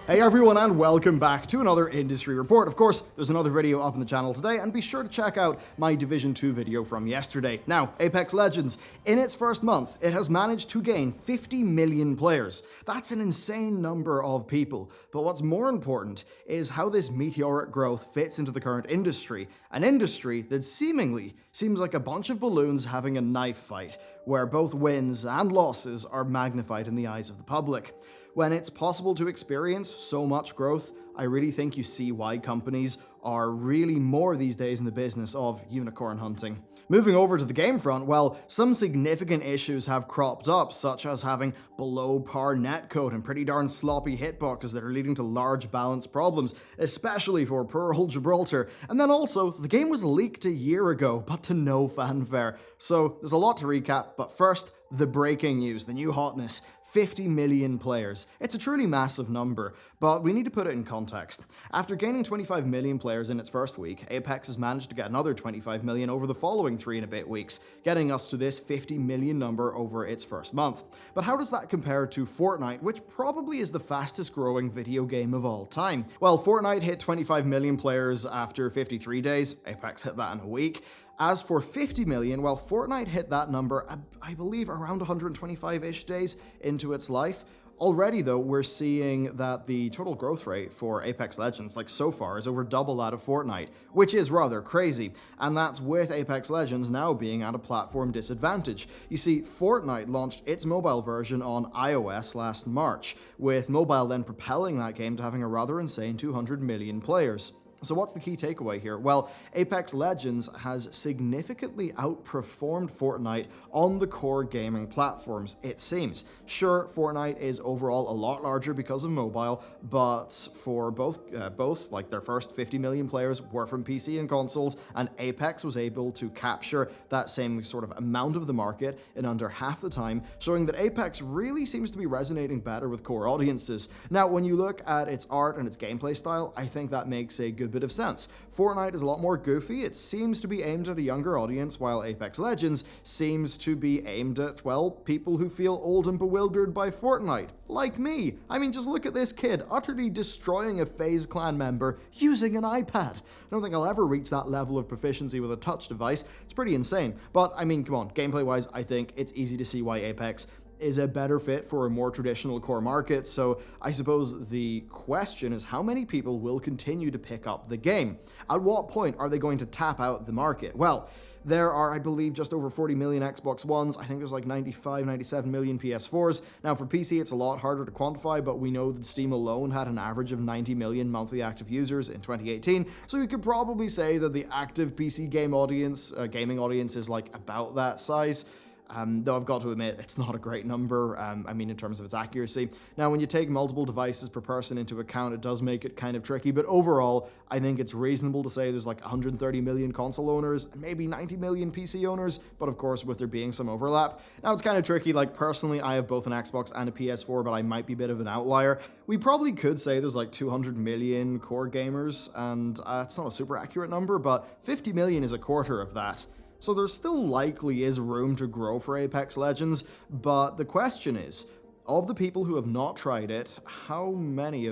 Hey everyone, and welcome back to another industry report. Of course, there's another video up on the channel today, and be sure to check out my Division 2 video from yesterday. Now, Apex Legends, in its first month, it has managed to gain 50 million players. That's an insane number of people. But what's more important is how this meteoric growth fits into the current industry. An industry that seemingly seems like a bunch of balloons having a knife fight, where both wins and losses are magnified in the eyes of the public. When it's possible to experience so much growth, I really think you see why companies are really more these days in the business of unicorn hunting. Moving over to the game front, well, some significant issues have cropped up, such as having below par netcode and pretty darn sloppy hitboxes that are leading to large balance problems, especially for poor old Gibraltar. And then also, the game was leaked a year ago, but to no fanfare. So there's a lot to recap, but first, the breaking news, the new hotness. 50 million players. It's a truly massive number, but we need to put it in context. After gaining 25 million players in its first week, Apex has managed to get another 25 million over the following 3 and a bit weeks, getting us to this 50 million number over its first month. But how does that compare to Fortnite, which probably is the fastest growing video game of all time? Well, Fortnite hit 25 million players after 53 days, Apex hit that in a week. As for 50 million, well, Fortnite hit that number, I believe, around 125-ish days into its life. Already, though, we're seeing that the total growth rate for Apex Legends, like so far, is over double that of Fortnite, which is rather crazy. And that's with Apex Legends now being at a platform disadvantage. You see, Fortnite launched its mobile version on iOS last March, with mobile then propelling that game to having a rather insane 200 million players. So what's the key takeaway here? Well, Apex Legends has significantly outperformed Fortnite on the core gaming platforms, it seems. Sure, Fortnite is overall a lot larger because of mobile, but for both like their first 50 million players were from PC and consoles, and Apex was able to capture that same sort of amount of the market in under half the time, showing that Apex really seems to be resonating better with core audiences. Now, when you look at its art and its gameplay style, I think that makes a good bit of sense. Fortnite is a lot more goofy, it seems to be aimed at a younger audience, while Apex Legends seems to be aimed at, well, people who feel old and bewildered by Fortnite. Like me. I mean, just look at this kid, utterly destroying a FaZe clan member using an iPad. I don't think I'll ever reach that level of proficiency with a touch device. It's pretty insane. But, I mean, come on, gameplay-wise, I think it's easy to see why Apex is a better fit for a more traditional core market, so I suppose the question is how many people will continue to pick up the game? At what point are they going to tap out the market? Well, there are, I believe, just over 40 million Xbox Ones. I think there's like 95, 97 million PS4s. Now, for PC, it's a lot harder to quantify, but we know that Steam alone had an average of 90 million monthly active users in 2018, so we could probably say that the active PC gaming audience is like about that size. Though I've got to admit, it's not a great number, I mean, in terms of its accuracy. Now, when you take multiple devices per person into account, it does make it kind of tricky, but overall, I think it's reasonable to say there's like 130 million console owners, and maybe 90 million PC owners, but of course, with there being some overlap. Now, it's kind of tricky, like, personally, I have both an Xbox and a PS4, but I might be a bit of an outlier. We probably could say there's like 200 million core gamers, and it's not a super accurate number, but 50 million is a quarter of that. So there still likely is room to grow for Apex Legends, but the question is, of the people who have not tried it, how much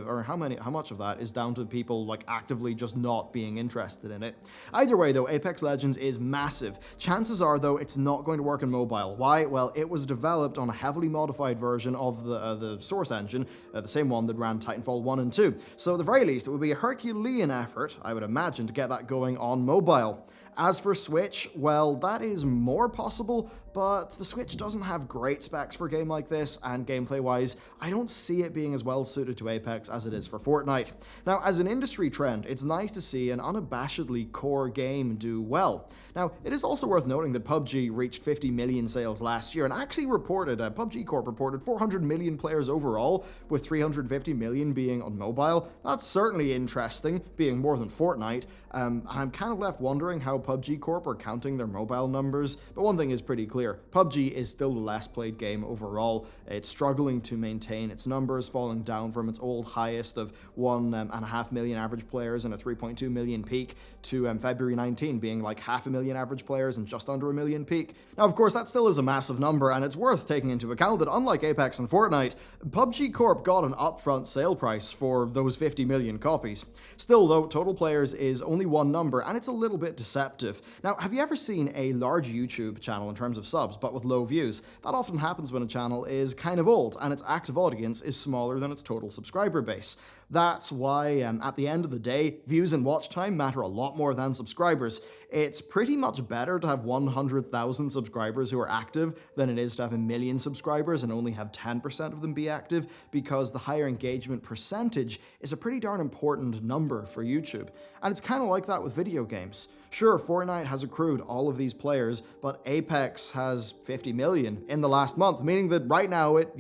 of that is down to people like actively just not being interested in it? Either way though, Apex Legends is massive. Chances are though it's not going to work on mobile. Why? Well, it was developed on a heavily modified version of the source engine, the same one that ran Titanfall 1 and 2. So at the very least, it would be a Herculean effort, I would imagine, to get that going on mobile. As for Switch, well, that is more possible, but the Switch doesn't have great specs for a game like this, and gameplay-wise, I don't see it being as well suited to Apex as it is for Fortnite. Now, as an industry trend, it's nice to see an unabashedly core game do well. Now, it is also worth noting that PUBG reached 50 million sales last year, and actually PUBG Corp reported 400 million players overall, with 350 million being on mobile. That's certainly interesting, being more than Fortnite, and I'm kind of left wondering how PUBG Corp are counting their mobile numbers, but one thing is pretty clear. clear. PUBG is still the less played game overall. It's struggling to maintain its numbers, falling down from its old highest of 1.5 million average players and a 3.2 million peak to February 19 being like 500,000 average players and just under a million peak. Now, of course, that still is a massive number, and it's worth taking into account that unlike Apex and Fortnite, PUBG Corp got an upfront sale price for those 50 million copies. Still, though, total players is only one number, and it's a little bit deceptive. Now, have you ever seen a large YouTube channel in terms of subs, but with low views? That often happens when a channel is kind of old, and its active audience is smaller than its total subscriber base. That's why, at the end of the day, views and watch time matter a lot more than subscribers. It's pretty much better to have 100,000 subscribers who are active than it is to have a million subscribers and only have 10% of them be active, because the higher engagement percentage is a pretty darn important number for YouTube. And it's kind of like that with video games. Sure, Fortnite has accrued all of these players, but Apex has 50 million in the last month, meaning that right now it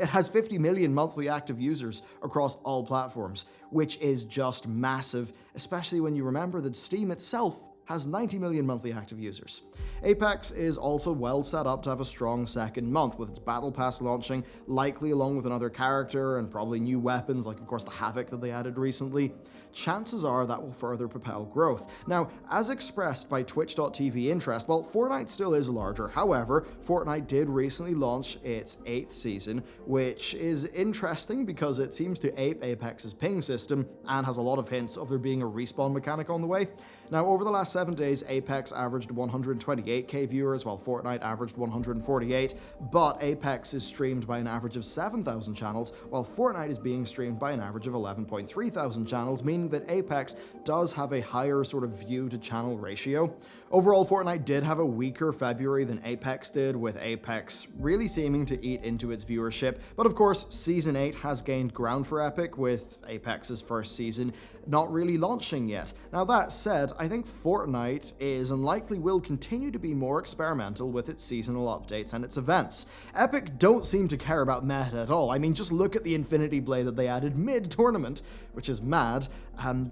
has 50 million monthly active users across all platforms, which is just massive, especially when you remember that Steam itself has 90 million monthly active users. Apex is also well set up to have a strong second month, with its Battle Pass launching, likely along with another character and probably new weapons, like of course the Havoc that they added recently. Chances are that will further propel growth. Now, as expressed by Twitch.tv interest, well, Fortnite still is larger. However, Fortnite did recently launch its 8th season, which is interesting because it seems to ape Apex's ping system and has a lot of hints of there being a respawn mechanic on the way. Now, over the last 7 days, Apex averaged 128k viewers, while Fortnite averaged 148, but Apex is streamed by an average of 7,000 channels, while Fortnite is being streamed by an average of 11.3 thousand channels, meaning that Apex does have a higher sort of view to channel ratio. Overall, Fortnite did have a weaker February than Apex did, with Apex really seeming to eat into its viewership, but of course, Season 8 has gained ground for Epic, with Apex's first season not really launching yet. Now that said, I think Fortnite is and likely will continue to be more experimental with its seasonal updates and its events. Epic don't seem to care about meta at all. I mean, just look at the Infinity Blade that they added mid-tournament, which is mad,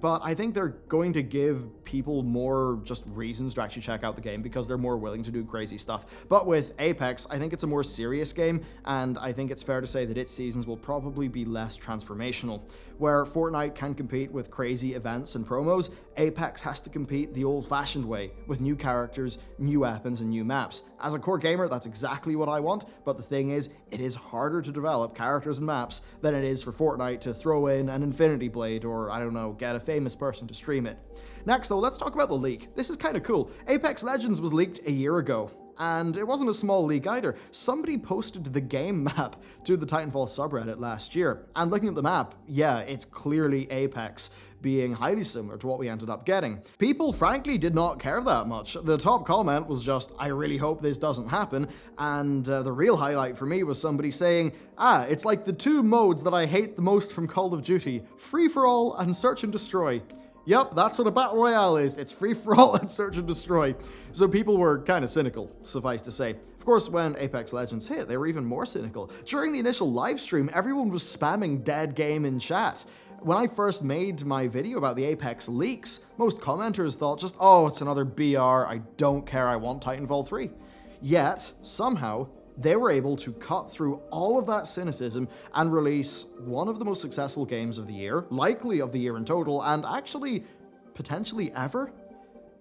but I think they're going to give people more just reasons to actually check out the game because they're more willing to do crazy stuff. But with Apex, I think it's a more serious game, and I think it's fair to say that its seasons will probably be less transformational. Where Fortnite can compete with crazy events and promos, Apex has to compete the old-fashioned way, with new characters, new weapons, and new maps. As a core gamer, that's exactly what I want, but the thing is, it is harder to develop characters and maps than it is for Fortnite to throw in an Infinity Blade or, I don't know, get a famous person to stream it. Next though, let's talk about the leak. This is kind of cool. Apex Legends was leaked a year ago. And it wasn't a small leak either. Somebody posted the game map to the Titanfall subreddit last year. And looking at the map, yeah, it's clearly Apex, being highly similar to what we ended up getting. People frankly did not care that much. The top comment was just, I really hope this doesn't happen. And the real highlight for me was somebody saying, it's like the two modes that I hate the most from Call of Duty, free-for-all and search and destroy. Yep, that's what a battle royale is. It's free-for-all and search and destroy. So people were kind of cynical, suffice to say. Of course, when Apex Legends hit, they were even more cynical. During the initial live stream, everyone was spamming dead game in chat. When I first made my video about the Apex leaks, most commenters thought just, oh, it's another BR, I don't care, I want Titanfall 3. Yet, somehow, they were able to cut through all of that cynicism and release one of the most successful games of the year, likely of the year in total, and actually, potentially ever.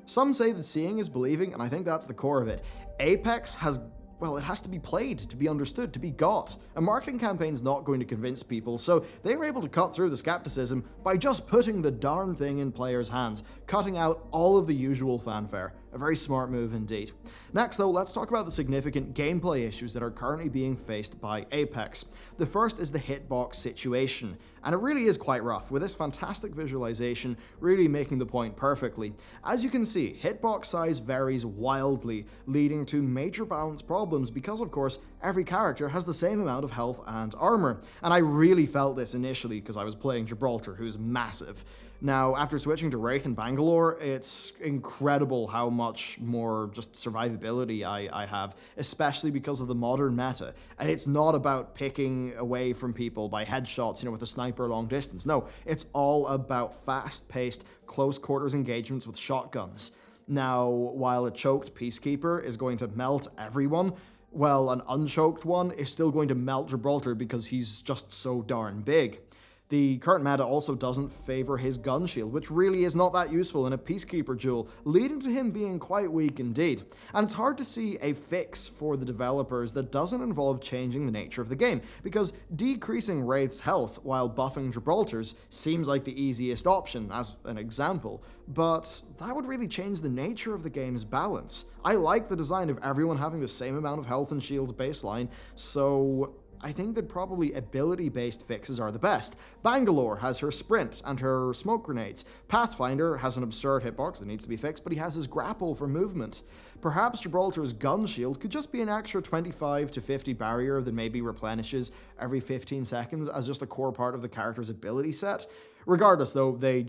Some say that seeing is believing, and I think that's the core of it. Apex has, well, it has to be played, to be understood, to be got. A marketing campaign's not going to convince people, so they were able to cut through the skepticism by just putting the darn thing in players' hands, cutting out all of the usual fanfare. A very smart move indeed. Next though, let's talk about the significant gameplay issues that are currently being faced by Apex. The first is the hitbox situation, and it really is quite rough, with this fantastic visualization really making the point perfectly. As you can see, hitbox size varies wildly, leading to major balance problems because of course every character has the same amount of health and armor. And I really felt this initially because I was playing Gibraltar, who's massive. Now, after switching to Wraith and Bangalore, it's incredible how much more just survivability I have, especially because of the modern meta. And it's not about picking away from people by headshots, with a sniper long distance. No, it's all about fast-paced, close quarters engagements with shotguns. Now, while a choked Peacekeeper is going to melt everyone, well, an unchoked one is still going to melt Gibraltar because he's just so darn big. The current meta also doesn't favor his gun shield, which really is not that useful in a Peacekeeper duel, leading to him being quite weak indeed. And it's hard to see a fix for the developers that doesn't involve changing the nature of the game, because decreasing Wraith's health while buffing Gibraltar's seems like the easiest option, as an example, but that would really change the nature of the game's balance. I like the design of everyone having the same amount of health and shields baseline, so I think that probably ability-based fixes are the best. Bangalore has her sprint and her smoke grenades. Pathfinder has an absurd hitbox that needs to be fixed, but he has his grapple for movement. Perhaps Gibraltar's gun shield could just be an extra 25 to 50 barrier that maybe replenishes every 15 seconds as just a core part of the character's ability set. Regardless though, they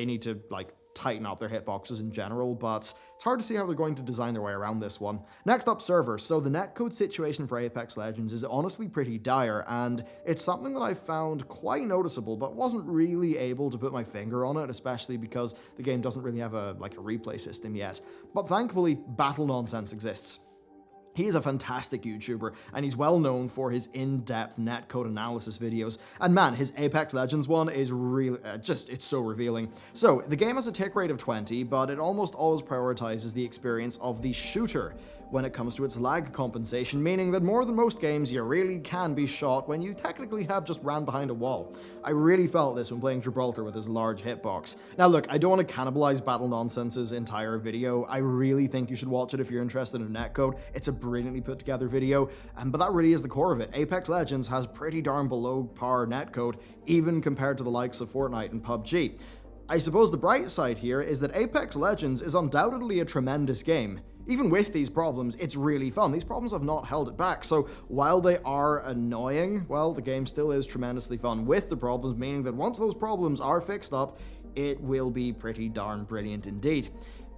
need to tighten up their hitboxes in general, but it's hard to see how they're going to design their way around this one. Next up, servers. So the netcode situation for Apex Legends is honestly pretty dire, and it's something that I found quite noticeable, but wasn't really able to put my finger on it, especially because the game doesn't really have a replay system yet. But thankfully, Battlenonsense exists. He is a fantastic YouTuber, and he's well known for his in-depth netcode analysis videos. And man, his Apex Legends one is really, it's so revealing. So, the game has a tick rate of 20, but it almost always prioritizes the experience of the shooter when it comes to its lag compensation, meaning that more than most games, you really can be shot when you technically have just ran behind a wall. I really felt this when playing Gibraltar with his large hitbox. Now look, I don't want to cannibalize Battlenonsense's entire video. I really think you should watch it if you're interested in netcode. It's a brilliantly put together video, but that really is the core of it. Apex Legends has pretty darn below par netcode, even compared to the likes of Fortnite and PUBG. I suppose the bright side here is that Apex Legends is undoubtedly a tremendous game. Even with these problems, it's really fun. These problems have not held it back, so while they are annoying, well, the game still is tremendously fun with the problems, meaning that once those problems are fixed up, it will be pretty darn brilliant indeed.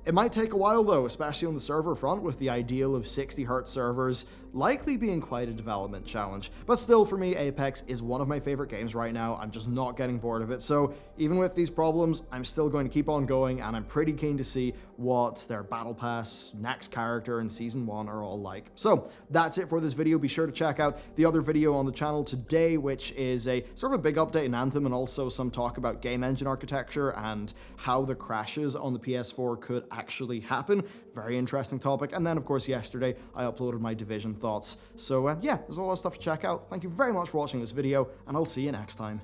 It might take a while though, especially on the server front, with the ideal of 60Hz servers likely being quite a development challenge. But still, for me, Apex is one of my favorite games right now. I'm just not getting bored of it. So even with these problems, I'm still going to keep on going, and I'm pretty keen to see what their Battle Pass, next character, and Season 1 are all like. So that's it for this video. Be sure to check out the other video on the channel today, which is a sort of a big update in Anthem, and also some talk about game engine architecture and how the crashes on the PS4 could actually happen. Very interesting topic. And then, of course, yesterday I uploaded my Division thoughts. So yeah, there's a lot of stuff to check out. Thank you very much for watching this video, and I'll see you next time.